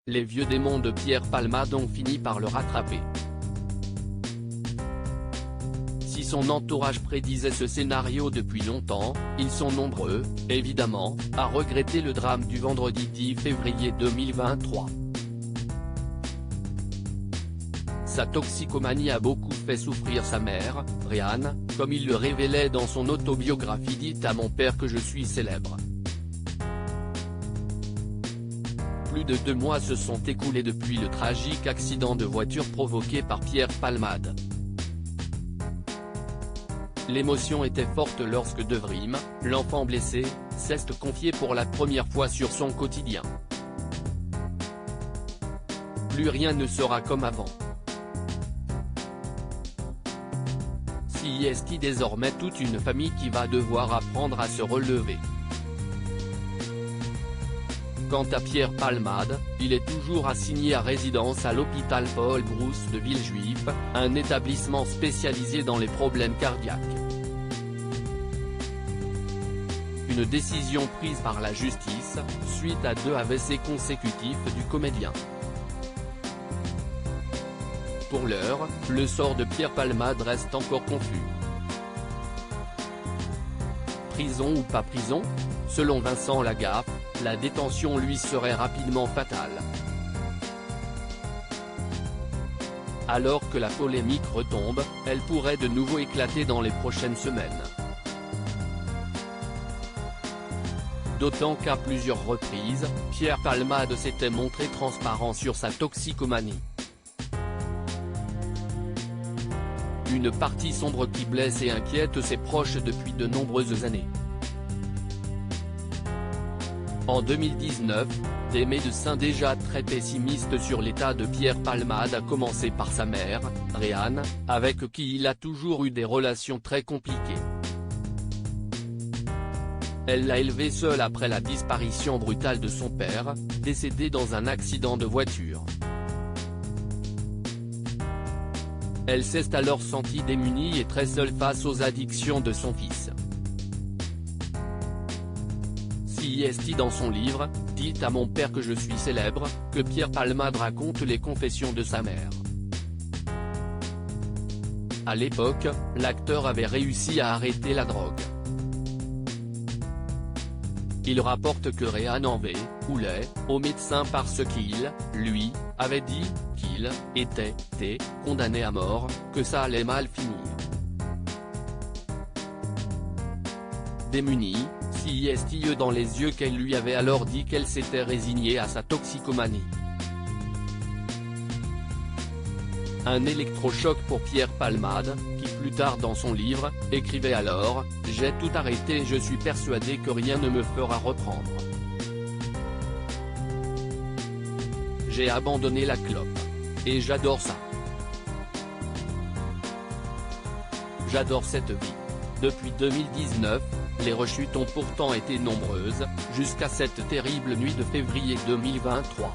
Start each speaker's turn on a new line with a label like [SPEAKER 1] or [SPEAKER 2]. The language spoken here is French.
[SPEAKER 1] les vieux démons de Pierre Palmade ont fini par le rattraper. Si son entourage prédisait ce scénario depuis longtemps, ils sont nombreux, évidemment, à regretter le drame du vendredi 10 février 2023. Sa toxicomanie a beaucoup fait souffrir sa mère, Ryan, comme il le révélait dans son autobiographie Dites à mon père que je suis célèbre. Plus de 2 mois se sont écoulés depuis le tragique accident de voiture provoqué par Pierre Palmade. L'émotion était forte lorsque Devrim, l'enfant blessé, s'est confié pour la première fois sur son quotidien. Plus rien ne sera comme avant. Il est désormais toute une famille qui va devoir apprendre à se relever. Quant à Pierre Palmade, il est toujours assigné à résidence à l'hôpital Paul Brousse de Villejuif, un établissement spécialisé dans les problèmes cardiaques. Une décision prise par la justice, suite à 2 AVC consécutifs du comédien. Pour l'heure, le sort de Pierre Palmade reste encore confus. Prison ou pas prison? Selon Vincent Lagaffe, la détention lui serait rapidement fatale. Alors que la polémique retombe, elle pourrait de nouveau éclater dans les prochaines semaines. D'autant qu'à plusieurs reprises, Pierre Palmade s'était montré transparent sur sa toxicomanie. Une partie sombre qui blesse et inquiète ses proches depuis de nombreuses années. En 2019, des médecins déjà très pessimistes sur l'état de Pierre Palmade à commencer par sa mère, Ryan, avec qui il a toujours eu des relations très compliquées. Elle l'a élevé seule après la disparition brutale de son père, décédé dans un accident de voiture. Elle s'est alors sentie démunie et très seule face aux addictions de son fils. Si dans son livre, Dites à mon père que je suis célèbre, que Pierre Palmade raconte les confessions de sa mère. À l'époque, l'acteur avait réussi à arrêter la drogue. Il rapporte que Ryan en voulait au médecin parce qu'il, lui, avait dit qu'il était condamné à mort, que ça allait mal finir. Démunie, si dans les yeux qu'elle lui avait alors dit qu'elle s'était résignée à sa toxicomanie. Un électrochoc pour Pierre Palmade, qui plus tard dans son livre, écrivait alors « J'ai tout arrêté et je suis persuadé que rien ne me fera reprendre. J'ai abandonné la clope. Et j'adore ça. J'adore cette vie. » Depuis 2019, les rechutes ont pourtant été nombreuses, jusqu'à cette terrible nuit de février 2023.